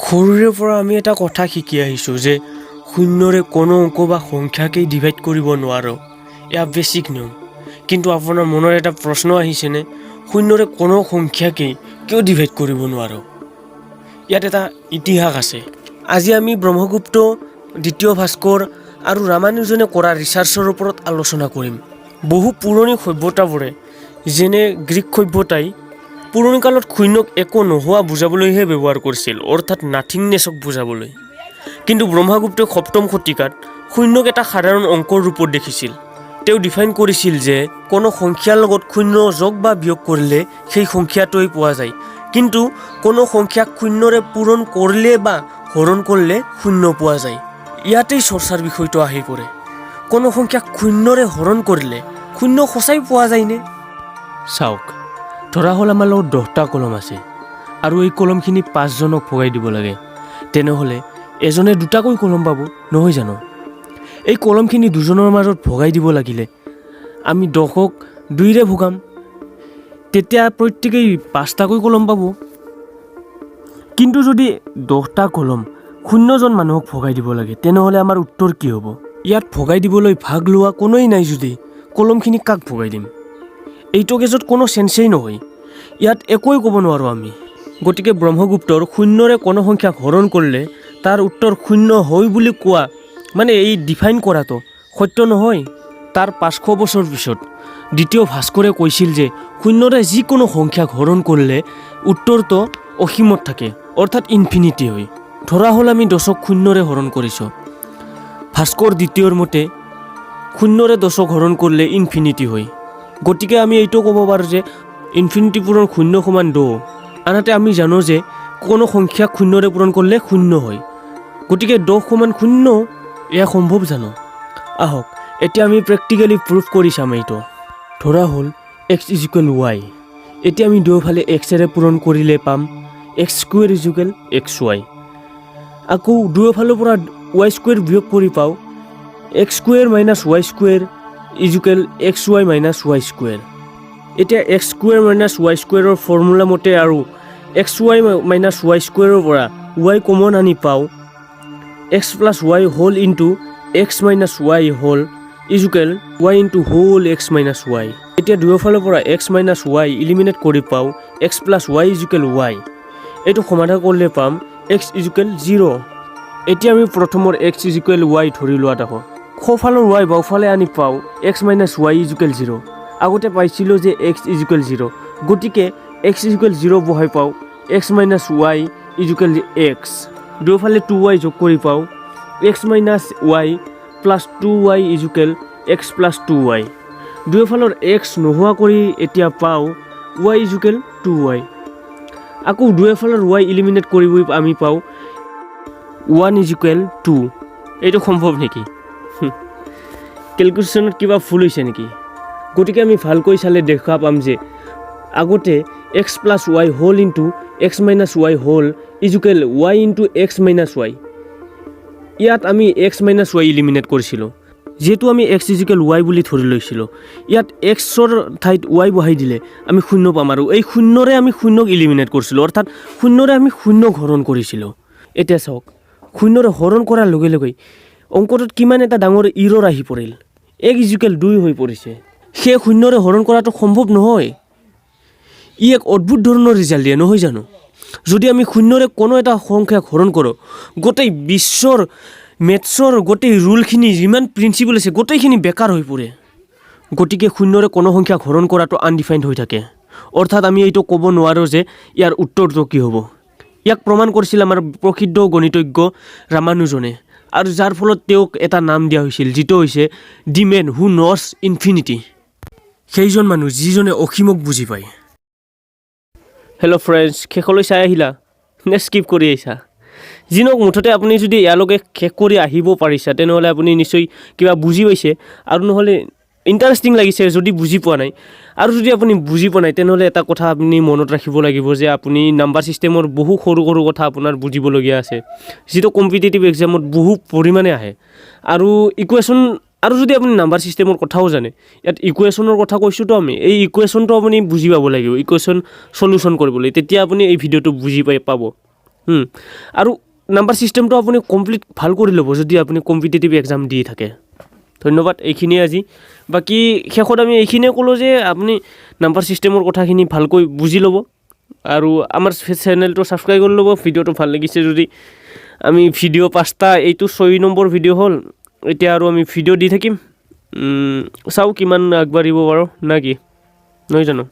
সৰুৰে পৰা আমি এটা কথা শিকি আহিছোঁ যে শূন্যৰে কোনো অংক বা সংখ্যাকেই ডিভাইড কৰিব নোৱাৰোঁ। এয়া বেছিক নিয়ম। কিন্তু আপোনাৰ মনৰ এটা প্ৰশ্ন আহিছেনে, শূন্যৰে কোনো সংখ্যাকেই কিয় ডিভাইড কৰিব নোৱাৰোঁ? ইয়াত এটা ইতিহাস আছে। আজি আমি ব্ৰহ্মগুপ্ত, দ্বিতীয় ভাস্কৰ আৰু ৰামানুজনে কৰা ৰিচাৰ্চৰ ওপৰত আলোচনা কৰিম। বহু পুৰণি সভ্যতাবোৰে যেনে গ্ৰীক সভ্যতাই পুৰণি কালত শূন্যক একো নোহোৱা বুজাবলৈহে ব্যৱহাৰ কৰিছিল, অৰ্থাৎ নাথিংনেছক বুজাবলৈ। কিন্তু ব্ৰহ্মগুপ্তই ৭ম শতিকাত শূন্যক এটা সাধাৰণ অংকৰ ৰূপত দেখিছিল। তেওঁ ডিফাইন কৰিছিল যে কোনো সংখ্যাৰ লগত শূন্য যোগ বা বিয়োগ কৰিলে সেই সংখ্যাটোৱেই পোৱা যায়, কিন্তু কোনো সংখ্যাক শূন্যৰে পূৰণ কৰিলে বা হৰণ কৰিলে শূন্য পোৱা যায়। ইয়াতেই চৰ্চাৰ বিষয়টো আহি পৰে। কোনো সংখ্যাক শূন্যৰে হৰণ কৰিলে শূন্য সঁচাই পোৱা যায়নে? চাওক, ধৰা হ'ল আমাৰ লগত 10টা কলম আছে আৰু এই কলমখিনি 5জনক ভগাই দিব লাগে। তেনেহ'লে এজনে 2টাকৈ কলম পাব, নহয় জানো? এই কলমখিনি দুজনৰ মাজত ভগাই দিব লাগিলে আমি 10ক 2ৰে ভগাম, তেতিয়া প্ৰত্যেকেই 5টাকৈ কলম পাব। কিন্তু যদি 10টা কলম 0জন মানুহক ভগাই দিব লাগে, তেনেহ'লে আমাৰ উত্তৰ কি হ'ব? ইয়াত ভগাই দিবলৈ ভাগ লোৱা কোনোৱেই নাই যদি কলমখিনি কাক ভগাই দিম? এইটো কেছত কোনো চেঞ্চেই নহয়। ইয়াত একোৱেই ক'ব নোৱাৰোঁ আমি। গতিকে ব্ৰহ্মগুপ্তৰ শূন্যৰে কোনো সংখ্যাক হৰণ কৰিলে তাৰ উত্তৰ 0 হয় বুলি কোৱা, মানে এই ডিফাইন কৰাটো সত্য নহয়। তাৰ 500 বছৰ পিছত দ্বিতীয় ভাস্কৰে কৈছিল যে শূন্যৰে যিকোনো সংখ্যাক হৰণ কৰিলে উত্তৰটো অসীমত থাকে, অৰ্থাৎ ইনফিনিটি হয়। ধৰা হ'ল আমি 10ক 0ৰে হৰণ কৰিছোঁ। ভাস্কৰ দ্বিতীয়ৰ মতে শূন্যৰে 10ক হৰণ কৰিলে ইনফিনিটি হয়। গতিকে আমি এইটো ক'ব পাৰোঁ যে ইনফিনিটি পূৰণ 0 সমান 10। আনহাতে আমি জানো যে কোনো সংখ্যাক 0ৰে পূৰণ কৰিলে 0 হয়। গতিকে 10 সমান 0। এয়া সম্ভৱ জানো? আহক এতিয়া আমি প্ৰেক্টিকেলি প্ৰুফ কৰি চাম এইটো। ধৰা হ'ল x = y। এতিয়া আমি দুয়োফালে xৰে পূৰণ কৰিলে পাম x² = xy। আকৌ দুয়োফালৰ পৰা y² বিয়োগ কৰি পাওঁ x² - y² = xy - y²। এতিয়া x² - y² ফৰ্মুলা মতে আৰু xy - y² পৰা y কমন আনি পাওঁ x + y whole into x - y whole = y into whole x - y। এতিয়া দুয়োফালৰ পৰা x - y ইলিমিনেট কৰি পাওঁ x + y = y। এইটো সমাধান কৰিলে পাম x = 0। এতিয়া আমি প্ৰথমৰ x = y ধৰি লোৱা দেখোঁ। সোঁফালৰ y বাওঁফালে আনি পাওঁ x - y = 0। আগতে পাইছিলোঁ যে x = 0, গতিকে x = 0 বহাই পাওঁ x - y = x। দুয়োফালে 2y যোগ কৰি পাওঁ x - y + 2y = x + 2y। দুয়োফালৰ x নোহোৱা কৰি এতিয়া পাওঁ y = 2y। আকৌ দুয়োফালৰ y ইলিমিনেট কৰি আমি পাওঁ 1 = 2। এইটো সম্ভৱ নেকি? কেলকুলেশ্যনত কিবা ভুল হৈছে নেকি? গতিকে আমি ভালকৈ চালে দেখা পাম যে আগতে x + y whole into x - y whole = y into x - y। ইয়াত আমি x - y ইলিমিনেট কৰিছিলোঁ, যিহেতু আমি x = y বুলি ধৰি লৈছিলোঁ। ইয়াত xৰ ঠাইত y বহাই দিলে আমি 0 পাম, আৰু এই 0ৰে আমি 0ক ইলিমিনেট কৰিছিলোঁ, অৰ্থাৎ 0ৰে আমি 0ক হৰণ কৰিছিলোঁ। এতিয়া চাওক, 0ৰে হৰণ কৰাৰ লগে লগে অংকটোত কিমান এটা ডাঙৰ ইৰৰ আহি পৰিল। x = 2 হৈ পৰিছে। সেই 0ৰে হৰণ কৰাটো সম্ভৱ নহয়। ই এক অদ্ভুত ধৰণৰ ৰিজাল্ট দিয়ে, নহয় জানো? যদি আমি 0ৰে কোনো এটা সংখ্যাক হৰণ কৰোঁ, গোটেই বিশ্বৰ মেথছৰ গোটেই ৰুলখিনি, যিমান প্ৰিন্সিপল আছে, গোটেইখিনি বেকাৰ হৈ পৰে। গতিকে 0ৰে কোনো সংখ্যাক হৰণ কৰাটো আনডিফাইণ্ড হৈ থাকে, অৰ্থাৎ আমি এইটো ক'ব নোৱাৰোঁ যে ইয়াৰ উত্তৰটো কি হ'ব। ইয়াক প্ৰমাণ কৰিছিল আমাৰ প্ৰসিদ্ধ গণিতজ্ঞ ৰামানুজনে, আৰু যাৰ ফলত তেওঁক এটা নাম দিয়া হৈছিল, যিটো হৈছে দি মেন হু ন'ছ ইনফিনিটি। সেইজন মানুহ যিজনে অসীমক বুজি পায়। হেল্ল' ফ্ৰেণ্ডছ, শেষলৈ চাই আহিলা নে স্কিপ কৰি আহিছা? যি নহওক, মুঠতে আপুনি যদি ইয়ালৈকে শেষ কৰি আহিব পাৰিছা, তেনেহ'লে আপুনি নিশ্চয় কিবা বুজি পাইছে, আৰু নহ'লে ইণ্টাৰেষ্টিং লাগিছে যদি বুজি পোৱা নাই। আৰু যদি আপুনি বুজি পোৱা নাই, তেনেহ'লে এটা কথা আপুনি মনত ৰাখিব লাগিব যে আপুনি নাম্বাৰ ছিষ্টেমৰ বহু সৰু সৰু কথা আপোনাৰ বুজিবলগীয়া আছে, যিটো কম্পিটিটিভ এক্সামত বহু পৰিমাণে আহে। আৰু ইকুৱেশ্যন, আৰু যদি আপুনি নাম্বাৰ ছিষ্টেমৰ কথাও জানে, ইয়াত ইকুৱেশ্যনৰ কথা কৈছোঁতো আমি, এই ইকুৱেশ্যনটো আপুনি বুজি পাব লাগিব ইকুৱেশ্যন চলিউশ্যন কৰিবলৈ, তেতিয়া আপুনি এই ভিডিঅ'টো বুজি পাব। আৰু নাম্বাৰ ছিষ্টেমটো আপুনি কমপ্লিট ভাল কৰি ল'ব যদি আপুনি কম্পিটিটিভ এক্সাম দি থাকে। ধন্যবাদ, এইখিনিয়ে আজি। বাকী শেষত আমি এইখিনিয়ে ক'লোঁ যে আপুনি নাম্বাৰ ছিষ্টেমৰ কথাখিনি ভালকৈ বুজি ল'ব আৰু আমাৰ চেনেলটো ছাবস্ক্ৰাইব কৰি ল'ব। ভিডিঅ'টো ভাল লাগিছে যদি আমি ভিডিঅ' 5টা, এইটো 6 নম্বৰ ভিডিঅ' হ'ল। এতিয়া আৰু আমি ভিডিঅ' দি থাকিম, চাওঁ কিমান আগবাঢ়িব পাৰোঁ না কি, নহয় জানো?